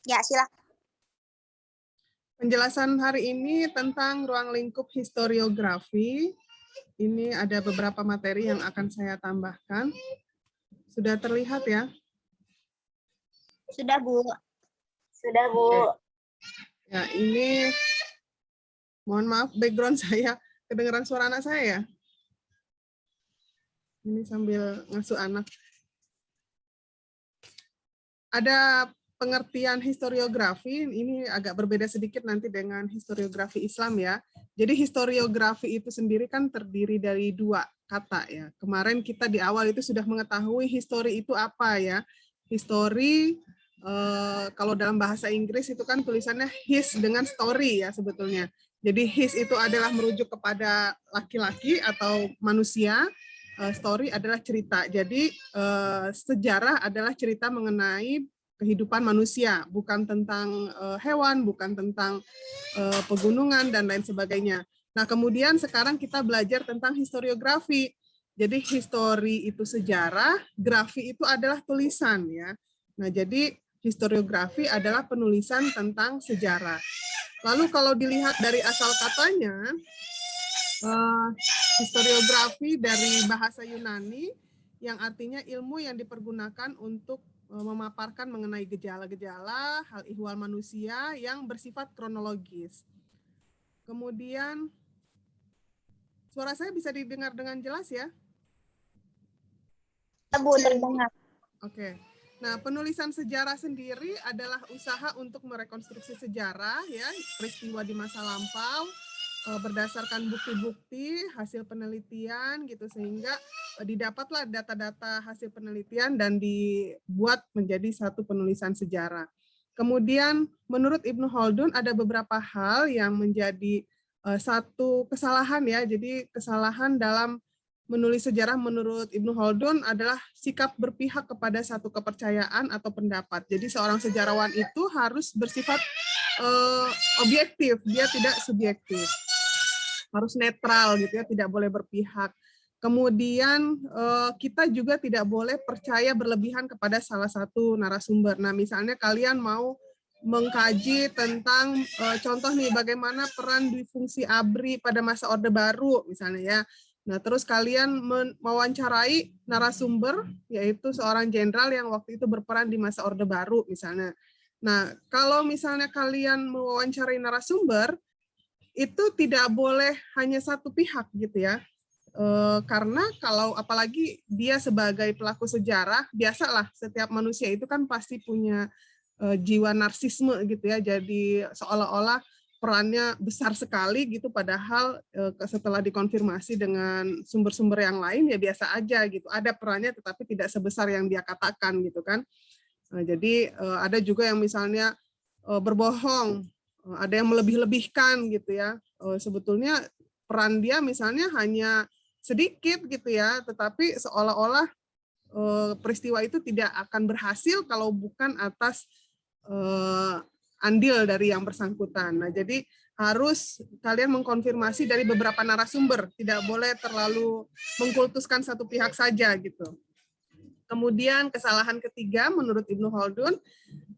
Ya, silakan. Penjelasan hari ini tentang ruang lingkup historiografi. Ini ada beberapa materi yang akan saya tambahkan. Sudah terlihat ya? Sudah, Bu. Sudah, Bu. Oke. Ya, ini mohon maaf background saya. Kedengaran suara anak saya ya? Ini sambil ngasuh anak. Ada pengertian historiografi, ini agak berbeda sedikit nanti dengan historiografi Islam ya. Jadi historiografi itu sendiri kan terdiri dari dua kata ya. Kemarin kita di awal itu sudah mengetahui histori itu apa ya. Histori kalau dalam bahasa Inggris itu kan tulisannya his dengan story ya sebetulnya. Jadi his itu adalah merujuk kepada laki-laki atau manusia, story adalah cerita. Jadi sejarah adalah cerita mengenai kehidupan manusia, bukan tentang hewan, bukan tentang pegunungan dan lain sebagainya. Nah, kemudian sekarang kita belajar tentang historiografi. Jadi histori itu sejarah, grafi itu adalah tulisan ya. Nah, jadi historiografi adalah penulisan tentang sejarah. Lalu kalau dilihat dari asal katanya, historiografi dari bahasa Yunani yang artinya ilmu yang dipergunakan untuk memaparkan mengenai gejala-gejala hal ihwal manusia yang bersifat kronologis. Kemudian suara saya bisa didengar dengan jelas ya? Bu, terdengar. Oke. Nah, penulisan sejarah sendiri adalah usaha untuk merekonstruksi sejarah ya, peristiwa di masa lampau berdasarkan bukti-bukti hasil penelitian gitu sehingga didapatlah data-data hasil penelitian dan dibuat menjadi satu penulisan sejarah. Kemudian menurut Ibnu Khaldun ada beberapa hal yang menjadi satu kesalahan ya. Jadi kesalahan dalam menulis sejarah menurut Ibnu Khaldun adalah sikap berpihak kepada satu kepercayaan atau pendapat. Jadi seorang sejarawan itu harus bersifat objektif, dia tidak subjektif. Harus netral gitu ya, tidak boleh berpihak. Kemudian kita juga tidak boleh percaya berlebihan kepada salah satu narasumber. Nah, misalnya kalian mau mengkaji tentang contoh nih bagaimana peran difungsi ABRI pada masa Orde Baru misalnya ya. Nah, terus kalian mewawancarai narasumber, yaitu seorang jenderal yang waktu itu berperan di masa Orde Baru misalnya. Nah, kalau misalnya kalian mewawancarai narasumber, itu tidak boleh hanya satu pihak gitu ya. Karena kalau apalagi dia sebagai pelaku sejarah, biasalah setiap manusia itu kan pasti punya jiwa narsisme gitu ya. Jadi seolah-olah perannya besar sekali gitu, padahal setelah dikonfirmasi dengan sumber-sumber yang lain ya biasa aja gitu. Ada perannya tetapi tidak sebesar yang dia katakan gitu kan. Nah, jadi ada juga yang misalnya berbohong, ada yang melebih-lebihkan gitu ya. Sebetulnya peran dia misalnya hanya sedikit gitu ya, tetapi seolah-olah peristiwa itu tidak akan berhasil kalau bukan atas andil dari yang bersangkutan. Nah, jadi harus kalian mengkonfirmasi dari beberapa narasumber, tidak boleh terlalu mengkultuskan satu pihak saja gitu. Kemudian kesalahan ketiga menurut Ibnu Khaldun,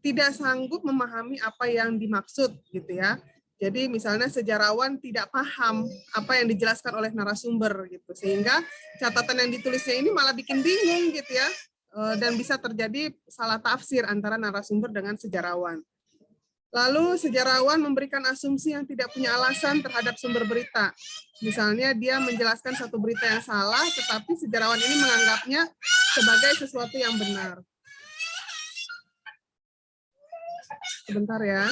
tidak sanggup memahami apa yang dimaksud gitu ya. Jadi misalnya sejarawan tidak paham apa yang dijelaskan oleh narasumber gitu, sehingga catatan yang ditulisnya ini malah bikin bingung gitu ya, dan bisa terjadi salah tafsir antara narasumber dengan sejarawan. Lalu sejarawan memberikan asumsi yang tidak punya alasan terhadap sumber berita. Misalnya dia menjelaskan satu berita yang salah, tetapi sejarawan ini menganggapnya sebagai sesuatu yang benar. Sebentar ya.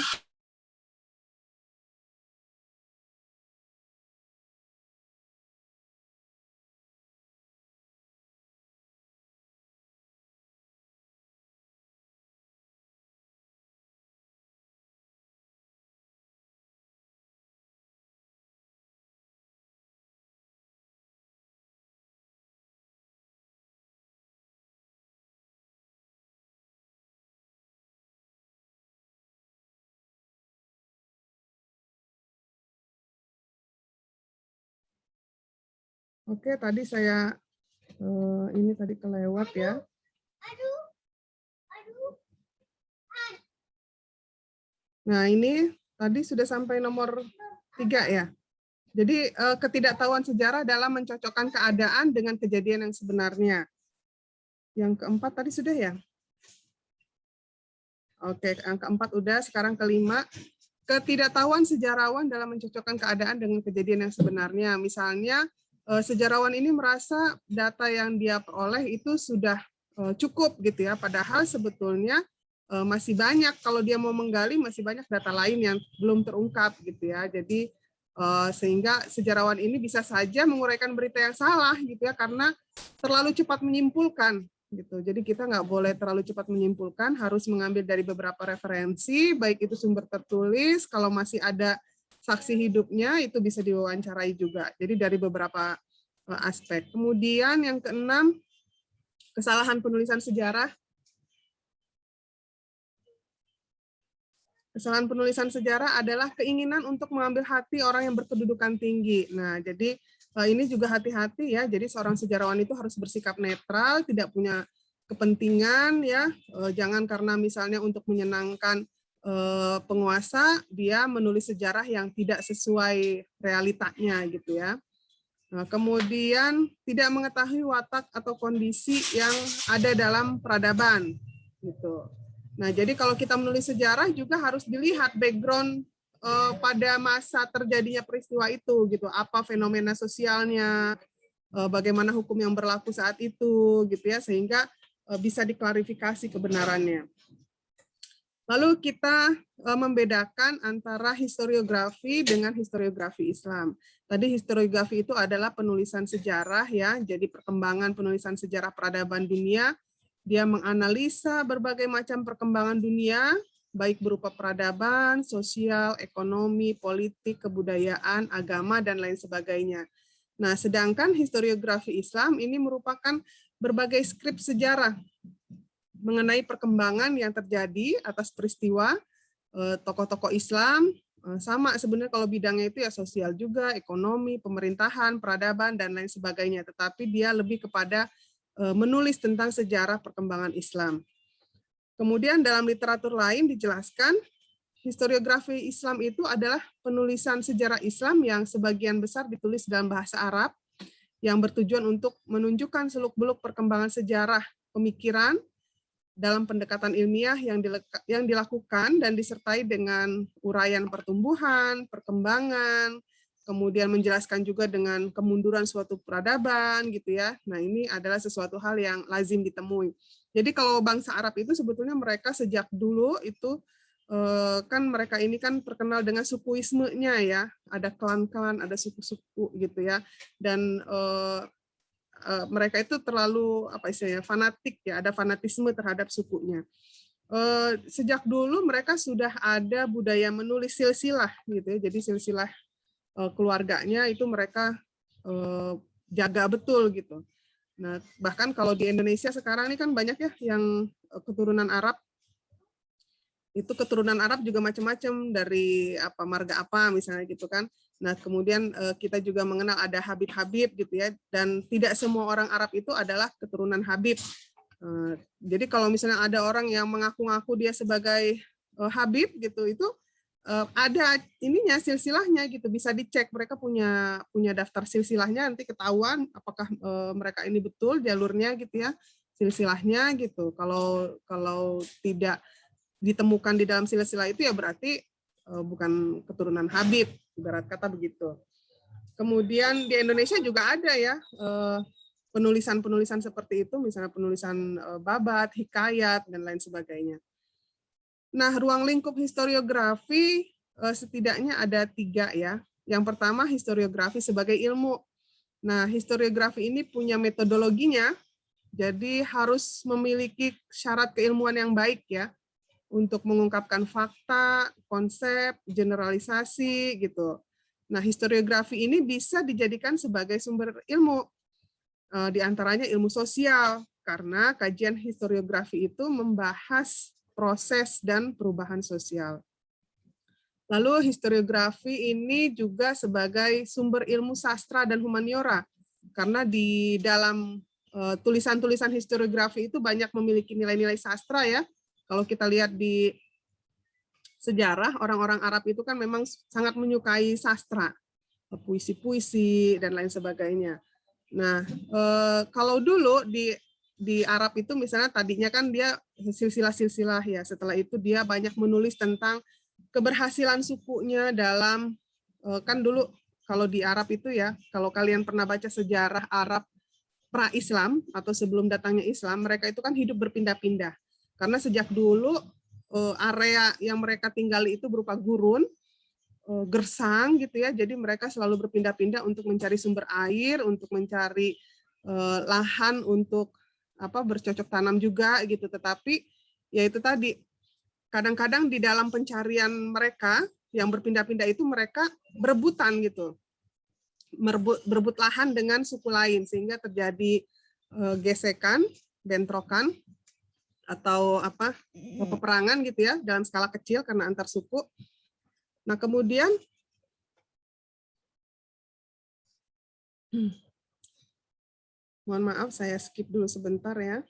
Oke, tadi saya ini tadi kelewat ya. Nah, ini tadi sudah sampai nomor 3 ya. Jadi ketidaktahuan sejarah dalam mencocokkan keadaan dengan kejadian yang sebenarnya. Yang keempat tadi sudah ya? Oke, yang keempat udah, sekarang kelima. Ketidaktahuan sejarawan dalam mencocokkan keadaan dengan kejadian yang sebenarnya. Misalnya, sejarawan ini merasa data yang dia peroleh itu sudah cukup gitu ya, padahal sebetulnya masih banyak, kalau dia mau menggali masih banyak data lain yang belum terungkap gitu ya. Jadi sehingga sejarawan ini bisa saja menguraikan berita yang salah gitu ya, karena terlalu cepat menyimpulkan gitu. Jadi kita nggak boleh terlalu cepat menyimpulkan, harus mengambil dari beberapa referensi, baik itu sumber tertulis, kalau masih ada saksi hidupnya itu bisa diwawancarai juga. Jadi dari beberapa aspek. Kemudian yang keenam, kesalahan penulisan sejarah. Kesalahan penulisan sejarah adalah keinginan untuk mengambil hati orang yang berkedudukan tinggi. Nah, jadi ini juga hati-hati ya. Jadi seorang sejarawan itu harus bersikap netral, tidak punya kepentingan ya. Jangan karena misalnya untuk menyenangkan penguasa dia menulis sejarah yang tidak sesuai realitanya gitu ya. Nah, kemudian tidak mengetahui watak atau kondisi yang ada dalam peradaban gitu. Nah, jadi kalau kita menulis sejarah juga harus dilihat background pada masa terjadinya peristiwa itu gitu. Apa fenomena sosialnya, bagaimana hukum yang berlaku saat itu gitu ya, sehingga bisa diklarifikasi kebenarannya. Lalu kita membedakan antara historiografi dengan historiografi Islam. Tadi historiografi itu adalah penulisan sejarah ya, jadi perkembangan penulisan sejarah peradaban dunia. Dia menganalisa berbagai macam perkembangan dunia, baik berupa peradaban, sosial, ekonomi, politik, kebudayaan, agama, dan lain sebagainya. Nah, sedangkan historiografi Islam ini merupakan berbagai skrip sejarah mengenai perkembangan yang terjadi atas peristiwa tokoh-tokoh Islam. Sama sebenarnya kalau bidangnya itu ya sosial juga, ekonomi, pemerintahan, peradaban, dan lain sebagainya. Tetapi dia lebih kepada menulis tentang sejarah perkembangan Islam. Kemudian dalam literatur lain dijelaskan, historiografi Islam itu adalah penulisan sejarah Islam yang sebagian besar ditulis dalam bahasa Arab, yang bertujuan untuk menunjukkan seluk-beluk perkembangan sejarah pemikiran dalam pendekatan ilmiah yang dilakukan dan disertai dengan uraian pertumbuhan, perkembangan, kemudian menjelaskan juga dengan kemunduran suatu peradaban gitu ya. Nah, ini adalah sesuatu hal yang lazim ditemui. Jadi kalau bangsa Arab itu sebetulnya mereka sejak dulu itu kan mereka ini kan terkenal dengan sukuismenya ya, ada klan-klan, ada suku-suku gitu ya, dan mereka itu terlalu apa istilahnya fanatik ya, ada fanatisme terhadap sukunya. Sejak dulu mereka sudah ada budaya menulis silsilah gitu ya, jadi silsilah keluarganya itu mereka jaga betul gitu. Nah, bahkan kalau di Indonesia sekarang ini kan banyak ya yang keturunan Arab. Itu keturunan Arab juga macam-macam, dari apa marga apa misalnya gitu kan. Nah, kemudian kita juga mengenal ada Habib-Habib gitu ya, dan tidak semua orang Arab itu adalah keturunan Habib. Jadi kalau misalnya ada orang yang mengaku-ngaku dia sebagai Habib gitu, itu ada ininya silsilahnya gitu, bisa dicek, mereka punya daftar silsilahnya, nanti ketahuan apakah mereka ini betul jalurnya gitu ya, silsilahnya gitu. Kalau tidak ditemukan di dalam silsilah itu ya berarti bukan keturunan Habib, ibarat kata begitu. Kemudian di Indonesia juga ada ya penulisan-penulisan seperti itu, misalnya penulisan babat, hikayat, dan lain sebagainya. Nah, ruang lingkup historiografi setidaknya ada 3 ya. Yang pertama, historiografi sebagai ilmu. Nah, historiografi ini punya metodologinya, jadi harus memiliki syarat keilmuan yang baik ya, untuk mengungkapkan fakta, konsep, generalisasi gitu. Nah, historiografi ini bisa dijadikan sebagai sumber ilmu, di antaranya ilmu sosial, karena kajian historiografi itu membahas proses dan perubahan sosial. Lalu historiografi ini juga sebagai sumber ilmu sastra dan humaniora, karena di dalam tulisan-tulisan historiografi itu banyak memiliki nilai-nilai sastra ya. Kalau kita lihat di sejarah, orang-orang Arab itu kan memang sangat menyukai sastra, puisi-puisi dan lain sebagainya. Nah, kalau dulu di Arab itu misalnya tadinya kan dia silsilah-silsilah ya. Setelah itu dia banyak menulis tentang keberhasilan sukunya dalam kan dulu kalau di Arab itu ya, kalau kalian pernah baca sejarah Arab pra-Islam atau sebelum datangnya Islam, mereka itu kan hidup berpindah-pindah. Karena sejak dulu area yang mereka tinggali itu berupa gurun, gersang gitu ya. Jadi mereka selalu berpindah-pindah untuk mencari sumber air, untuk mencari lahan untuk bercocok tanam juga gitu. Tetapi ya itu tadi kadang-kadang di dalam pencarian mereka yang berpindah-pindah itu mereka berebutan gitu. Berebut lahan dengan suku lain sehingga terjadi gesekan, bentrokan atau peperangan gitu ya dalam skala kecil karena antar suku. Nah, kemudian mohon maaf saya skip dulu sebentar ya.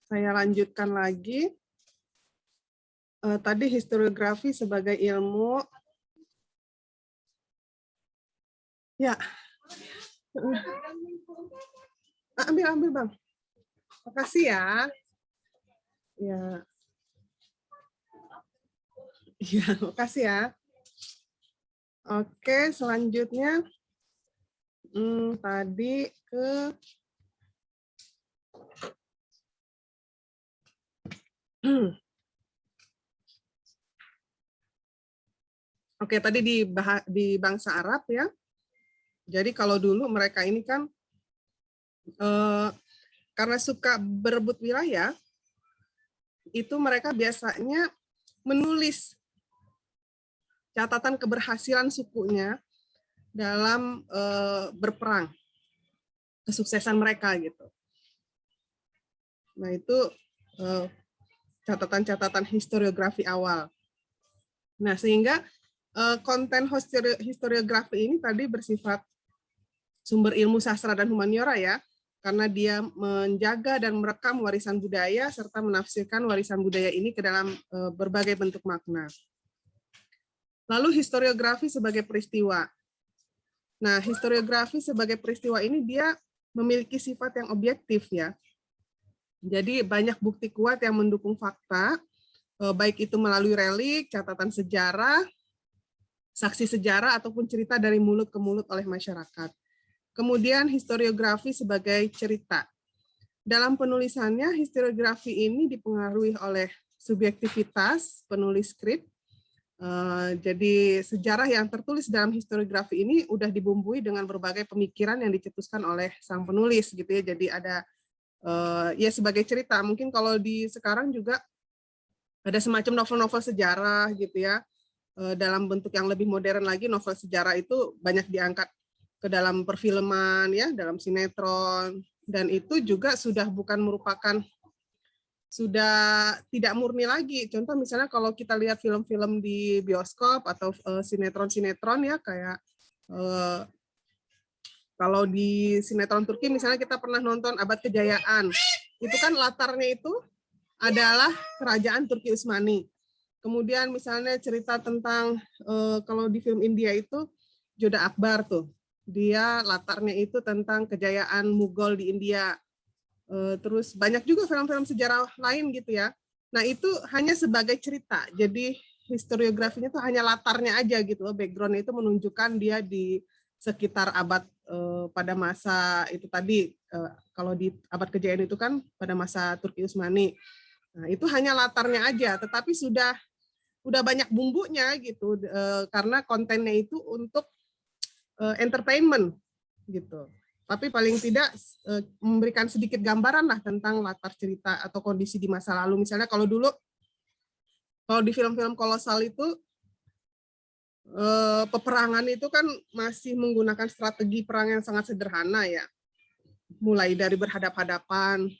Saya lanjutkan lagi. Tadi historiografi sebagai ilmu. Ya. Ambil Bang. Makasih ya. Ya. Ya, makasih ya. Oke, selanjutnya tadi ke Oke, tadi di bangsa Arab ya. Jadi kalau dulu mereka ini kan karena suka berebut wilayah, itu mereka biasanya menulis catatan keberhasilan sukunya dalam berperang, kesuksesan mereka gitu. Nah itu catatan-catatan historiografi awal. Nah sehingga konten historiografi ini tadi bersifat sumber ilmu sastra dan humaniora ya, karena dia menjaga dan merekam warisan budaya serta menafsirkan warisan budaya ini ke dalam berbagai bentuk makna. Lalu historiografi sebagai peristiwa. Nah, historiografi sebagai peristiwa ini dia memiliki sifat yang objektif ya. Jadi banyak bukti kuat yang mendukung fakta, baik itu melalui relik, catatan sejarah, saksi sejarah, ataupun cerita dari mulut ke mulut oleh masyarakat. Kemudian historiografi sebagai cerita. Dalam penulisannya, historiografi ini dipengaruhi oleh subjektivitas penulis skrip. Jadi sejarah yang tertulis dalam historiografi ini udah dibumbui dengan berbagai pemikiran yang dicetuskan oleh sang penulis gitu ya. Jadi ada ya sebagai cerita. Mungkin kalau di sekarang juga ada semacam novel-novel sejarah gitu ya. Dalam bentuk yang lebih modern lagi, novel sejarah itu banyak diangkat ke dalam perfilman ya, dalam sinetron, dan itu juga sudah bukan merupakan, sudah tidak murni lagi. Contoh misalnya kalau kita lihat film-film di bioskop atau sinetron-sinetron ya, kayak kalau di sinetron Turki misalnya kita pernah nonton Abad Kejayaan, itu kan latarnya itu adalah kerajaan Turki Utsmani. Kemudian misalnya cerita tentang kalau di film India itu Jodha Akbar tuh, dia latarnya itu tentang kejayaan Mughal di India. Terus banyak juga film-film sejarah lain gitu ya. Nah itu hanya sebagai cerita, jadi historiografinya itu hanya latarnya aja gitu loh, background itu menunjukkan dia di sekitar abad pada masa itu tadi, kalau di abad kejayaan itu kan pada masa Turki Utsmani. Nah, itu hanya latarnya aja, tetapi sudah banyak bumbunya gitu, karena kontennya itu untuk entertainment gitu. Tapi paling tidak memberikan sedikit gambaran lah tentang latar cerita atau kondisi di masa lalu. Misalnya kalau dulu, kalau di film-film kolosal itu peperangan itu kan masih menggunakan strategi perang yang sangat sederhana ya. Mulai dari berhadap-hadapan,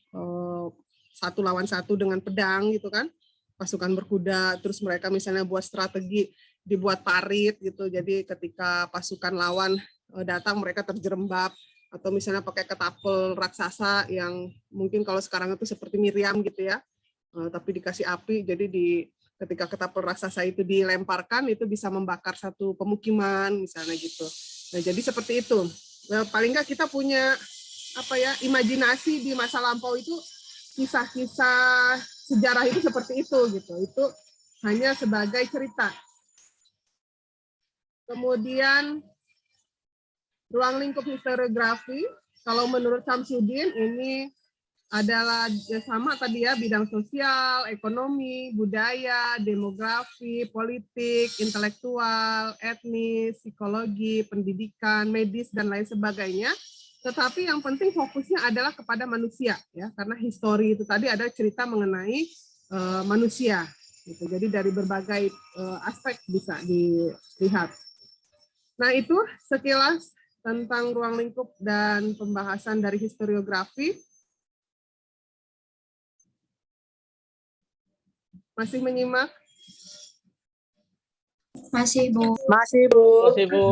satu lawan satu dengan pedang gitu kan, pasukan berkuda, terus mereka misalnya buat strategi, dibuat parit gitu, jadi ketika pasukan lawan datang mereka terjerembab, atau misalnya pakai ketapel raksasa yang mungkin kalau sekarang itu seperti Miriam gitu ya, tapi dikasih api, jadi ketika ketapel raksasa itu dilemparkan, itu bisa membakar satu pemukiman misalnya gitu. Nah, jadi seperti itu. Nah, paling nggak kita punya imajinasi di masa lampau itu, kisah-kisah sejarah itu seperti itu gitu. Itu hanya sebagai cerita. Kemudian ruang lingkup historiografi, kalau menurut Samsudin ini adalah sama tadi ya, bidang sosial, ekonomi, budaya, demografi, politik, intelektual, etnis, psikologi, pendidikan, medis, dan lain sebagainya. Tetapi yang penting fokusnya adalah kepada manusia ya, karena histori itu tadi ada cerita mengenai manusia gitu. Jadi dari berbagai aspek bisa dilihat. Nah, itu sekilas tentang ruang lingkup dan pembahasan dari historiografi. Masih menyimak? Masih, Bu. Masih, Bu.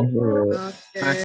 Oke.